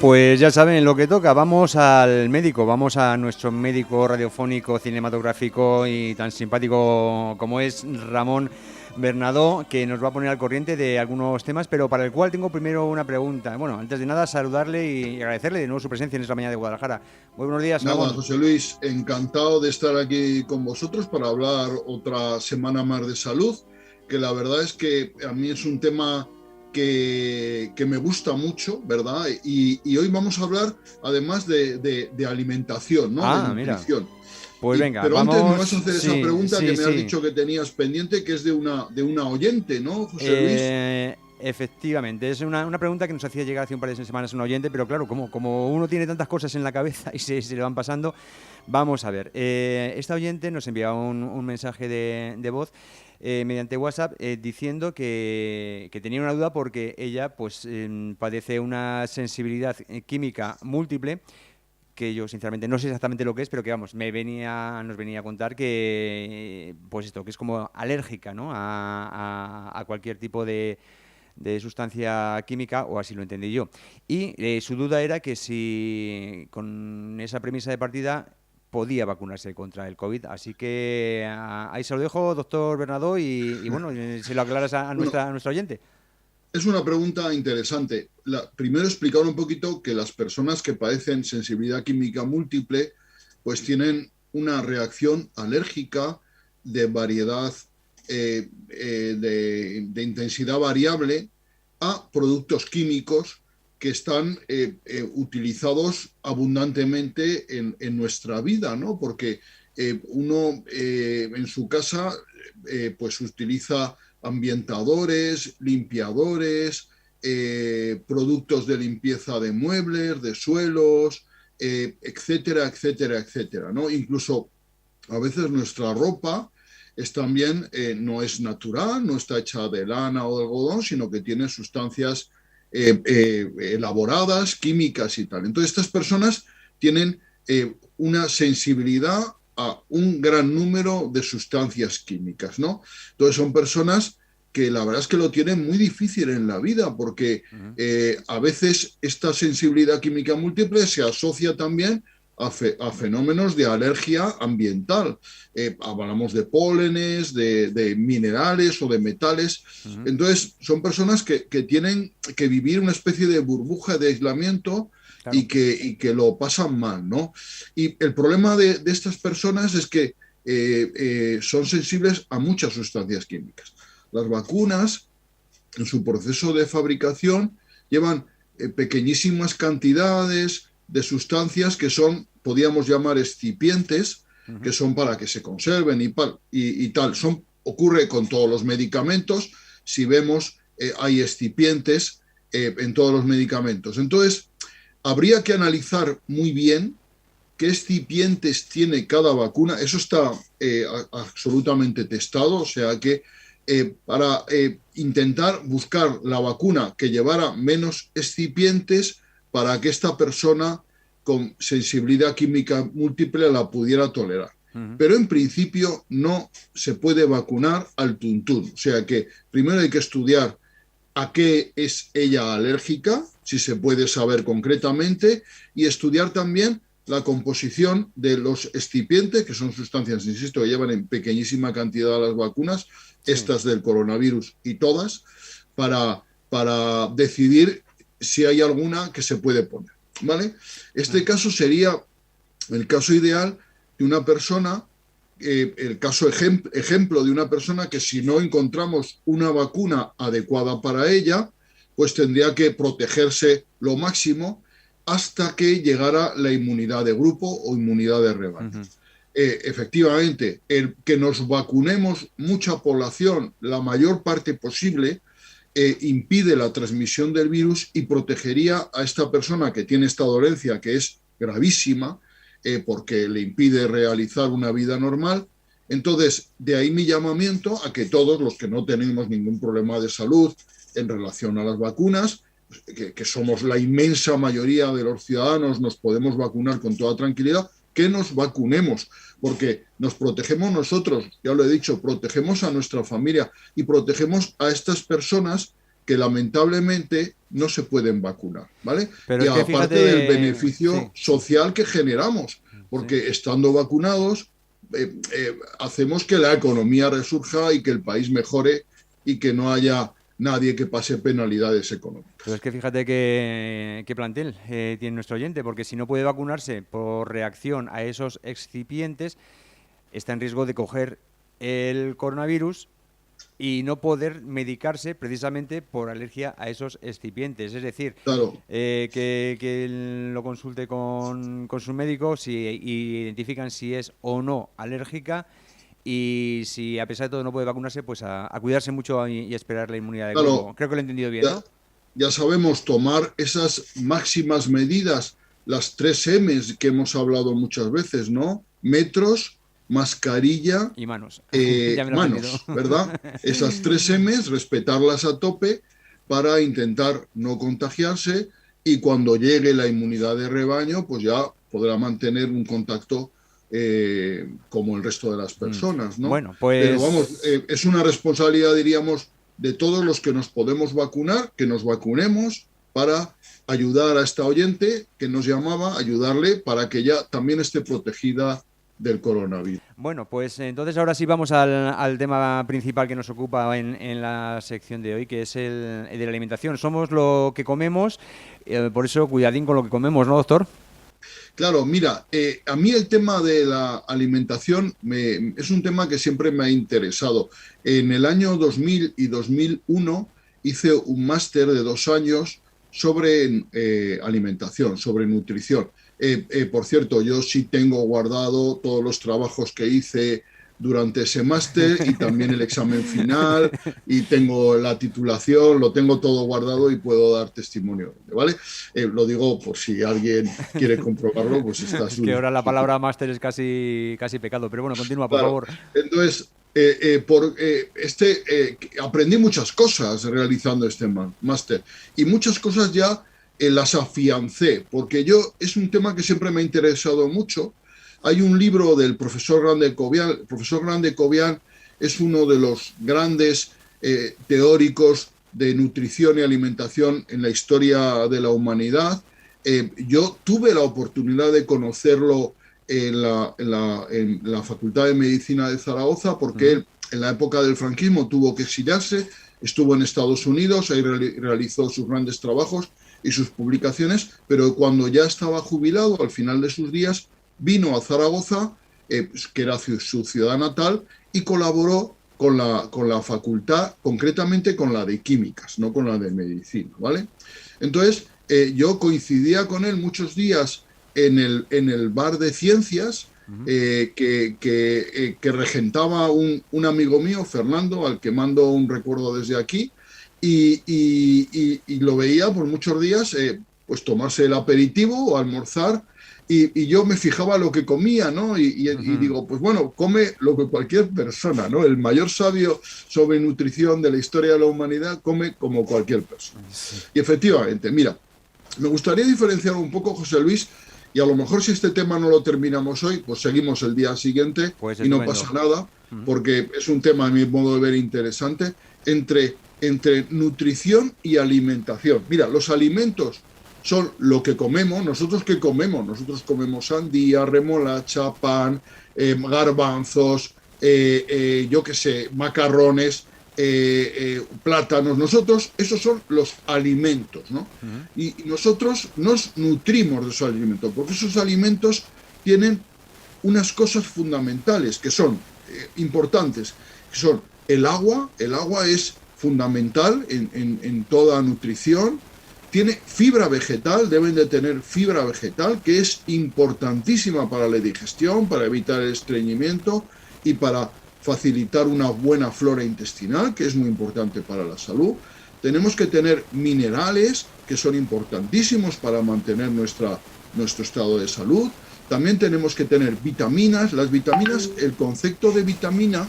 Pues ya saben lo que toca, vamos al médico, vamos a nuestro médico radiofónico, cinematográfico y tan simpático como es Ramón Bernadó, que nos va a poner al corriente de algunos temas, pero para el cual tengo primero una pregunta. Bueno, antes de nada, saludarle y agradecerle de nuevo su presencia en esta mañana de Guadalajara. Muy buenos días, Nada, Ramón. José Luis, encantado de estar aquí con vosotros para hablar otra semana más de salud, que la verdad es que a mí es un tema que me gusta mucho, ¿verdad? Y hoy vamos a hablar además de alimentación, ¿no? De Ah, mira, nutrición. pues venga, Pero antes me vas a vamos, hacer esa sí, pregunta que sí, me has sí. dicho que tenías pendiente, que es de una oyente, ¿no, José Luis? Efectivamente, es una pregunta que nos hacía llegar hace un par de semanas un oyente, pero claro, como uno tiene tantas cosas en la cabeza y se le van pasando, vamos a ver. Esta oyente nos enviaba un mensaje de voz mediante WhatsApp diciendo que tenía una duda porque ella pues padece una sensibilidad química múltiple que yo sinceramente no sé exactamente lo que es, pero que vamos, nos venía a contar que pues esto, que es como alérgica, ¿no? A cualquier tipo de sustancia química, o así lo entendí yo. Y su duda era que si con esa premisa de partida podía vacunarse contra el COVID. Así que ahí se lo dejo, doctor Bernardo, y bueno, se lo aclaras a Bueno, nuestra oyente. es una pregunta interesante. Primero explicar un poquito que las personas que padecen sensibilidad química múltiple pues tienen una reacción alérgica de variedad, de intensidad variable a productos químicos que están utilizados abundantemente en nuestra vida, ¿no? Porque uno en su casa pues utiliza ambientadores, limpiadores, productos de limpieza de muebles, de suelos, etcétera, etcétera, etcétera, ¿no? Incluso a veces nuestra ropa es también, no es natural, no está hecha de lana o de algodón, sino que tiene sustancias elaboradas, químicas y tal. Entonces estas personas tienen una sensibilidad a un gran número de sustancias químicas, ¿no? Entonces son personas que la verdad es que lo tienen muy difícil en la vida porque Ujú. a veces esta sensibilidad química múltiple se asocia también a fenómenos de alergia ambiental. Hablamos de pólenes, de minerales o de metales. Ujú. Entonces, son personas que tienen que vivir una especie de burbuja de aislamiento Claro. y que lo pasan mal, ¿no? Y el problema de estas personas es que son sensibles a muchas sustancias químicas. Las vacunas, en su proceso de fabricación, llevan pequeñísimas cantidades de sustancias que son, podríamos llamar, excipientes, Ujú. que son para que se conserven y tal. Ocurre con todos los medicamentos. Si vemos, hay excipientes en todos los medicamentos. Entonces, habría que analizar muy bien qué excipientes tiene cada vacuna. Eso está absolutamente testado, o sea que para intentar buscar la vacuna que llevara menos excipientes para que esta persona con sensibilidad química múltiple la pudiera tolerar. Ujú. Pero en principio no se puede vacunar al tuntún. O sea que primero hay que estudiar a qué es ella alérgica, si se puede saber concretamente, y estudiar también la composición de los excipientes, que son sustancias, insisto, que llevan en pequeñísima cantidad las vacunas, Sí. estas del coronavirus y todas, para decidir si hay alguna que se puede poner. ¿Vale? Este Ujú. caso sería el caso ideal de una persona, el caso ejemplo de una persona que si no encontramos una vacuna adecuada para ella, pues tendría que protegerse lo máximo hasta que llegara la inmunidad de grupo o inmunidad de rebaño. Ujú. Efectivamente, el que nos vacunemos mucha población, la mayor parte posible, impide la transmisión del virus y protegería a esta persona que tiene esta dolencia que es gravísima, porque le impide realizar una vida normal. Entonces, de ahí mi llamamiento a que todos los que no tenemos ningún problema de salud en relación a las vacunas, que somos la inmensa mayoría de los ciudadanos, nos podemos vacunar con toda tranquilidad, que nos vacunemos, porque nos protegemos nosotros, ya lo he dicho, protegemos a nuestra familia y protegemos a estas personas que lamentablemente no se pueden vacunar, ¿vale? Pero Y es que aparte fíjate, del beneficio sí, social que generamos, porque sí. estando vacunados hacemos que la economía resurja y que el país mejore y que no haya nadie que pase penalidades Pero económicas. es que fíjate qué plantel tiene nuestro oyente, porque si no puede vacunarse por reacción a esos excipientes, está en riesgo de coger el coronavirus y no poder medicarse precisamente por alergia a esos excipientes. Es decir, Claro, que él lo consulte con su médico si y identifican si es o no alérgica y si a pesar de todo no puede vacunarse, pues a cuidarse mucho y esperar la inmunidad de claro, grupo. Creo que lo he entendido bien, ya, ¿no? ya sabemos tomar esas máximas medidas, las 3 M's que hemos hablado muchas veces, ¿no? Metros, mascarilla, Y manos. Ya me lo he aprendido. manos, ¿verdad? Esas 3 M's, respetarlas a tope para intentar no contagiarse y cuando llegue la inmunidad de rebaño, pues ya podrá mantener un contacto como el resto de las Mm. personas, ¿no? Bueno, Pero vamos, pues es una responsabilidad, diríamos, de todos los que nos podemos vacunar, que nos vacunemos para ayudar a esta oyente que nos llamaba, ayudarle para que ella también esté protegida del coronavirus. bueno, pues entonces ahora sí vamos al tema principal que nos ocupa en la sección de hoy, que es el de la alimentación. Somos lo que comemos, por eso cuidadín con lo que comemos, ¿no, doctor? Claro, mira, a mí el tema de la alimentación es un tema que siempre me ha interesado. En el año 2000 y 2001 hice un máster de 2 años sobre alimentación, sobre nutrición. Por cierto, yo sí tengo guardado todos los trabajos que hice durante ese máster y también el examen final y tengo la titulación, lo tengo todo guardado y puedo dar testimonio, ¿vale? Lo digo por si alguien quiere comprobarlo, pues está Es que ahora la su palabra máster es casi pecado, pero bueno, continúa, por claro. favor. Entonces, aprendí muchas cosas realizando este máster y muchas cosas ya las afiancé, porque yo es un tema que siempre me ha interesado mucho. Hay un libro del profesor Grande Cobian. El profesor Grande Cobian es uno de los grandes teóricos de nutrición y alimentación en la historia de la humanidad. Yo tuve la oportunidad de conocerlo en la Facultad de Medicina de Zaragoza, porque él en la época del franquismo tuvo que exiliarse, estuvo en Estados Unidos, ahí realizó sus grandes trabajos y sus publicaciones, pero cuando ya estaba jubilado, al final de sus días, vino a Zaragoza, que era su ciudad natal, y colaboró con la facultad, concretamente con la de químicas, no con la de medicina, ¿vale? Entonces, yo coincidía con él muchos días en el bar de ciencias que regentaba un amigo mío, Fernando, al que mando un recuerdo desde aquí, y lo veía por muchos días pues tomarse el aperitivo o almorzar, y yo me fijaba lo que comía, ¿no? Y digo, pues bueno, come lo que cualquier persona, ¿no? El mayor sabio sobre nutrición de la historia de la humanidad come como cualquier persona. Sí. Y efectivamente, mira, me gustaría diferenciar un poco, José Luis, y a lo mejor si este tema no lo terminamos hoy, pues seguimos el día siguiente Pues y no estupendo. pasa nada, porque es un tema, a mi modo de ver, interesante, entre nutrición y alimentación. Mira, los alimentos son lo que comemos. ¿Nosotros qué comemos? Nosotros comemos sandía, remolacha, pan, garbanzos, yo qué sé, macarrones, plátanos. Nosotros, esos son los alimentos, ¿no? Y nosotros nos nutrimos de esos alimentos, porque esos alimentos tienen unas cosas fundamentales que son importantes, que son el agua. El agua es fundamental en toda nutrición. Tiene fibra vegetal, deben de tener fibra vegetal, que es importantísima para la digestión, para evitar el estreñimiento y para facilitar una buena flora intestinal, que es muy importante para la salud. Tenemos que tener minerales, que son importantísimos para mantener nuestro estado de salud. También tenemos que tener vitaminas. Las vitaminas, el concepto de vitamina,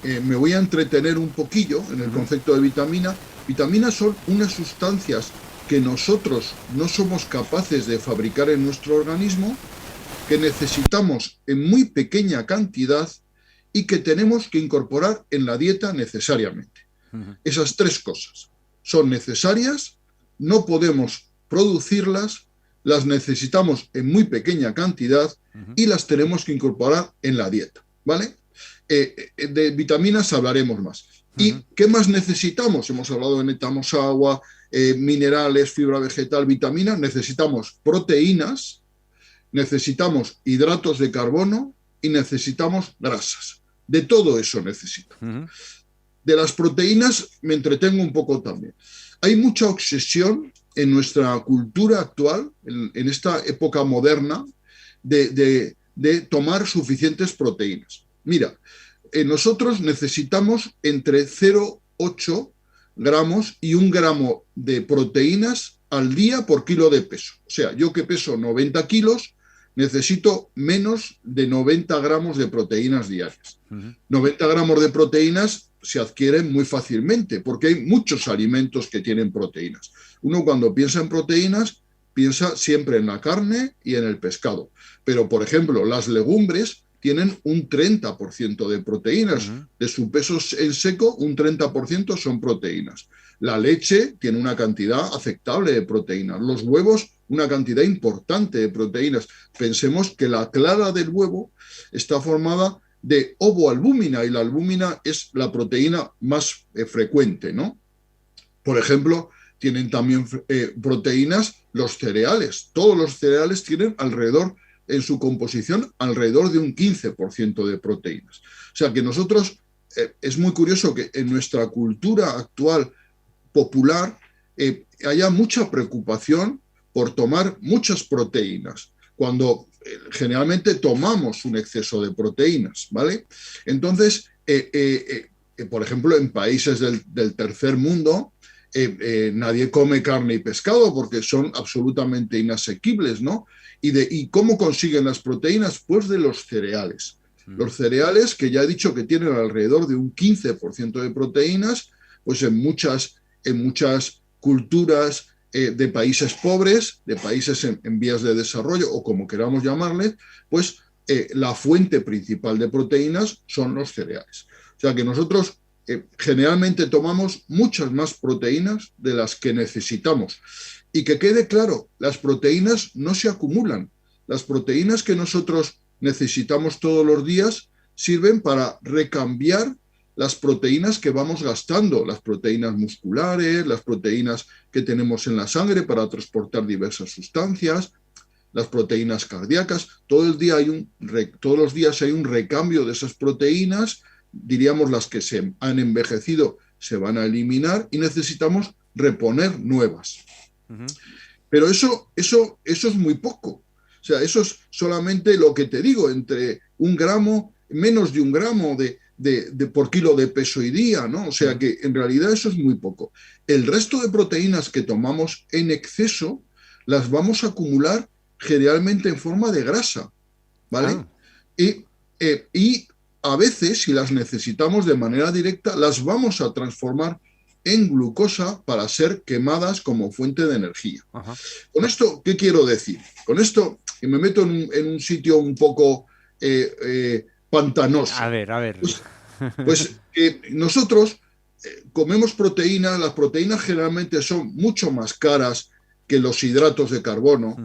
me voy a entretener un poquillo en el concepto de vitamina. Vitaminas son unas sustancias que nosotros no somos capaces de fabricar en nuestro organismo, que necesitamos en muy pequeña cantidad y que tenemos que incorporar en la dieta necesariamente. Esas tres cosas son necesarias, no podemos producirlas, las necesitamos en muy pequeña cantidad y las tenemos que incorporar en la dieta, ¿vale? De vitaminas hablaremos más. ¿Y qué más necesitamos? Hemos hablado de necesitamos agua, minerales, fibra vegetal, vitaminas. Necesitamos proteínas, necesitamos hidratos de carbono y necesitamos grasas. De todo eso necesito. De las proteínas me entretengo un poco también. Hay mucha obsesión en nuestra cultura actual, en esta época moderna, de tomar suficientes proteínas. Mira, nosotros necesitamos entre 0,8 gramos y 1 gramo de proteínas al día por kilo de peso. O sea, yo que peso 90 kilos, necesito menos de 90 gramos de proteínas diarias. 90 gramos de proteínas se adquieren muy fácilmente porque hay muchos alimentos que tienen proteínas. Uno cuando piensa en proteínas, piensa siempre en la carne y en el pescado. Pero, por ejemplo, las legumbres tienen un 30% de proteínas. De su peso en seco, un 30% son proteínas. La leche tiene una cantidad aceptable de proteínas. Los huevos, una cantidad importante de proteínas. Pensemos que la clara del huevo está formada de ovoalbúmina y la albúmina es la proteína más frecuente, ¿no? Por ejemplo, tienen también proteínas los cereales. Todos los cereales tienen alrededor, en su composición, alrededor de un 15% de proteínas. O sea que nosotros, es muy curioso que en nuestra cultura actual popular haya mucha preocupación por tomar muchas proteínas, cuando generalmente tomamos un exceso de proteínas, ¿vale? Entonces, por ejemplo, en países del tercer mundo, nadie come carne y pescado porque son absolutamente inasequibles, ¿no? ¿Y cómo consiguen las proteínas? Pues de los cereales. Los cereales, que ya he dicho que tienen alrededor de un 15% de proteínas, pues en muchas culturas de países pobres, de países en vías de desarrollo, o como queramos llamarles, pues la fuente principal de proteínas son los cereales. O sea que nosotros generalmente tomamos muchas más proteínas de las que necesitamos. Y que quede claro, las proteínas no se acumulan. Las proteínas que nosotros necesitamos todos los días sirven para recambiar las proteínas que vamos gastando, las proteínas musculares, las proteínas que tenemos en la sangre para transportar diversas sustancias, las proteínas cardíacas. Todos los días hay un recambio de esas proteínas, diríamos las que se han envejecido se van a eliminar y necesitamos reponer nuevas. Pero eso es muy poco. O sea, eso es solamente lo que te digo, entre 1 gramo, menos de 1 gramo por kilo de peso y día, ¿no? O sea que en realidad eso es muy poco. El resto de proteínas que tomamos en exceso las vamos a acumular generalmente en forma de grasa, ¿vale? Y a veces, si las necesitamos de manera directa, las vamos a transformar en glucosa para ser quemadas como fuente de energía. Con esto, ¿qué quiero decir? Con esto, que me meto en un sitio un poco pantanoso. A ver. Pues nosotros comemos proteínas, las proteínas generalmente son mucho más caras que los hidratos de carbono,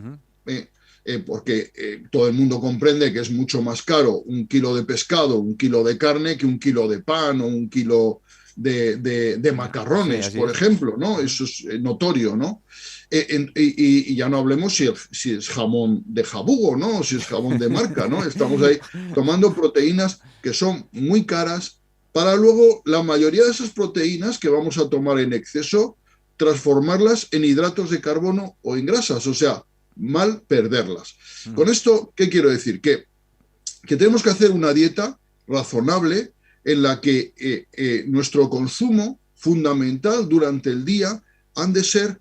porque todo el mundo comprende que es mucho más caro 1 kilo de pescado, 1 kilo de carne, que 1 kilo de pan o 1 kilo de macarrones, sí, por ejemplo, ¿no? Eso es notorio, ¿no? Y ya no hablemos si es jamón de jabugo, ¿no? O si es jamón de marca, ¿no? Estamos ahí tomando proteínas que son muy caras para luego la mayoría de esas proteínas que vamos a tomar en exceso, transformarlas en hidratos de carbono o en grasas, o sea, mal perderlas. Con esto, ¿qué quiero decir? Que tenemos que hacer una dieta razonable en la que nuestro consumo fundamental durante el día han de ser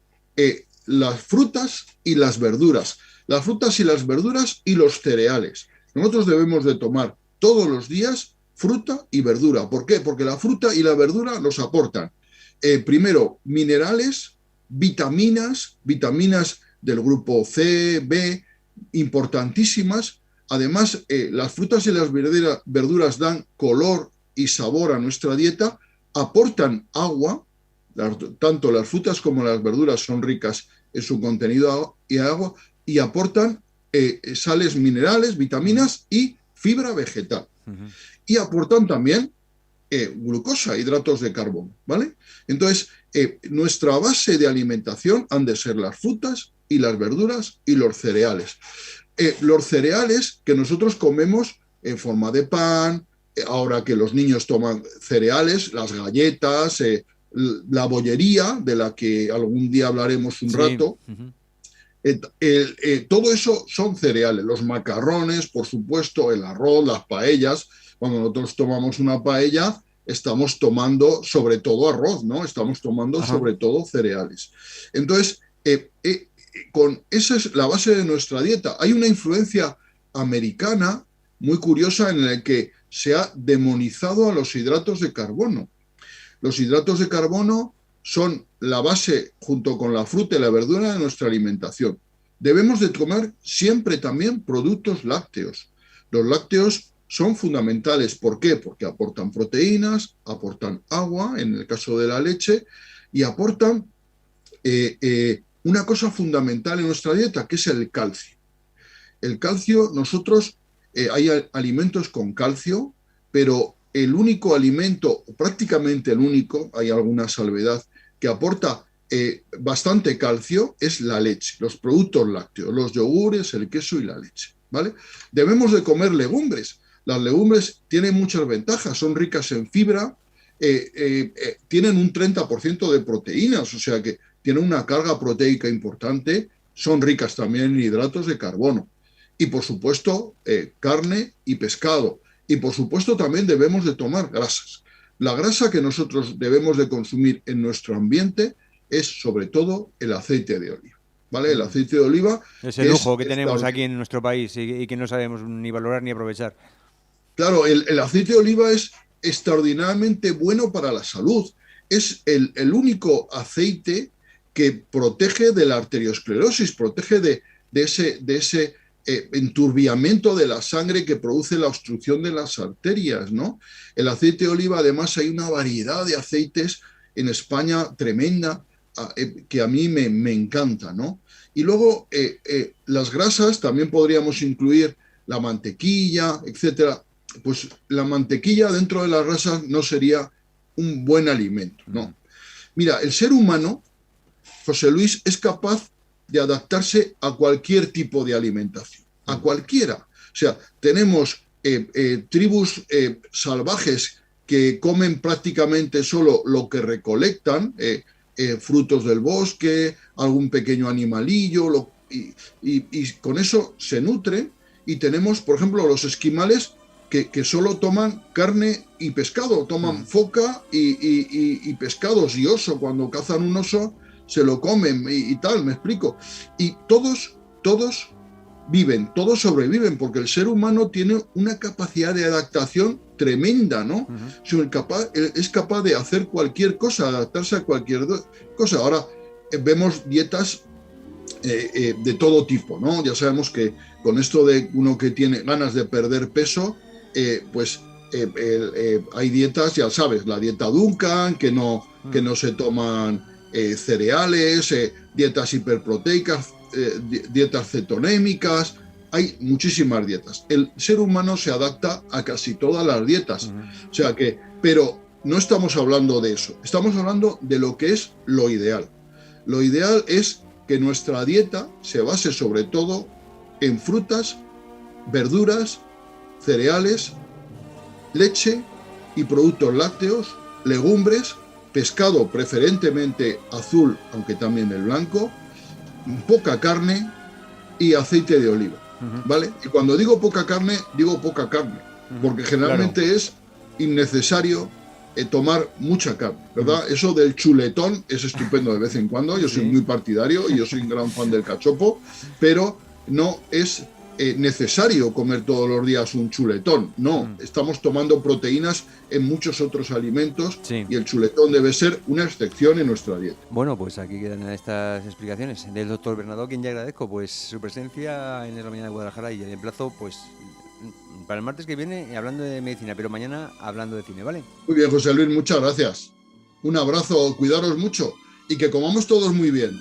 las frutas y las verduras. Las frutas y las verduras y los cereales. Nosotros debemos de tomar todos los días fruta y verdura. ¿Por qué? Porque la fruta y la verdura nos aportan, primero, minerales, vitaminas del grupo C, B, importantísimas. Además, las frutas y las verduras dan color y sabor a nuestra dieta, aportan agua, tanto las frutas como las verduras son ricas en su contenido y agua, y aportan sales minerales, vitaminas y fibra vegetal. Y aportan también glucosa, hidratos de carbono, ¿vale? Entonces, nuestra base de alimentación han de ser las frutas y las verduras y los cereales. Los cereales que nosotros comemos en forma de pan, ahora que los niños toman cereales, las galletas, la bollería, de la que algún día hablaremos un rato, todo eso son cereales, los macarrones, por supuesto, el arroz, las paellas. Cuando nosotros tomamos una paella, estamos tomando sobre todo arroz, ¿no? Estamos tomando sobre todo cereales. Entonces, esa es la base de nuestra dieta. Hay una influencia americana muy curiosa en la que se ha demonizado a los hidratos de carbono. Los hidratos de carbono son la base, junto con la fruta y la verdura, de nuestra alimentación. Debemos de comer siempre también productos lácteos. Los lácteos son fundamentales. ¿Por qué? Porque aportan proteínas, aportan agua, en el caso de la leche, y aportan una cosa fundamental en nuestra dieta, que es el calcio. El calcio, nosotros, hay alimentos con calcio, pero el único alimento, prácticamente el único, hay alguna salvedad, que aporta bastante calcio es la leche, los productos lácteos, los yogures, el queso y la leche, ¿vale? Debemos de comer legumbres. Las legumbres tienen muchas ventajas, son ricas en fibra, tienen un 30% de proteínas, o sea que tienen una carga proteica importante, son ricas también en hidratos de carbono. Y por supuesto, carne y pescado. Y por supuesto también debemos de tomar grasas. La grasa que nosotros debemos de consumir en nuestro ambiente es sobre todo el aceite de oliva, ¿vale? El aceite de oliva es el lujo que tenemos aquí en nuestro país y que no sabemos ni valorar ni aprovechar. Claro, el aceite de oliva es extraordinariamente bueno para la salud. Es el único aceite que protege de la arteriosclerosis, protege de ese enturbiamiento de la sangre que produce la obstrucción de las arterias, ¿no? El aceite de oliva, además, hay una variedad de aceites en España tremenda que a mí me encanta, ¿no? Y luego las grasas, también podríamos incluir la mantequilla, etcétera. Pues la mantequilla dentro de las grasas no sería un buen alimento, ¿no? Mira, el ser humano, José Luis, es capaz de adaptarse a cualquier tipo de alimentación, a cualquiera. O sea, tenemos tribus salvajes que comen prácticamente solo lo que recolectan, frutos del bosque, algún pequeño animalillo, y con eso se nutren. Y tenemos, por ejemplo, los esquimales que solo toman carne y pescado, toman foca y pescados y oso. Cuando cazan un oso, se lo comen y tal, me explico. Y todos viven, todos sobreviven, porque el ser humano tiene una capacidad de adaptación tremenda, ¿no? Es capaz de hacer cualquier cosa, adaptarse a cualquier cosa. Ahora vemos dietas de todo tipo, ¿no? Ya sabemos que con esto de uno que tiene ganas de perder peso, hay dietas, ya sabes, la dieta Duncan, que no se toman cereales, dietas hiperproteicas, dietas cetonémicas. Hay muchísimas dietas. El ser humano se adapta a casi todas las dietas. O sea que, pero no estamos hablando de eso. Estamos hablando de lo que es lo ideal. Lo ideal es que nuestra dieta se base sobre todo en frutas, verduras, cereales, leche y productos lácteos, legumbres, pescado preferentemente azul, aunque también el blanco, poca carne y aceite de oliva, ¿vale? Y cuando digo poca carne, porque generalmente es innecesario tomar mucha carne, ¿verdad? Eso del chuletón es estupendo de vez en cuando, yo soy muy partidario y yo soy un gran fan del cachopo, pero no es necesario comer todos los días un chuletón, no, estamos tomando proteínas en muchos otros alimentos y el chuletón debe ser una excepción en nuestra dieta. Bueno, pues aquí quedan estas explicaciones del doctor Bernardo, quien ya agradezco pues su presencia en la mañana de Guadalajara, y el emplazo pues para el martes que viene hablando de medicina, pero mañana hablando de cine, ¿vale? Muy bien, José Luis, muchas gracias. Un abrazo, cuidaros mucho y que comamos todos muy bien.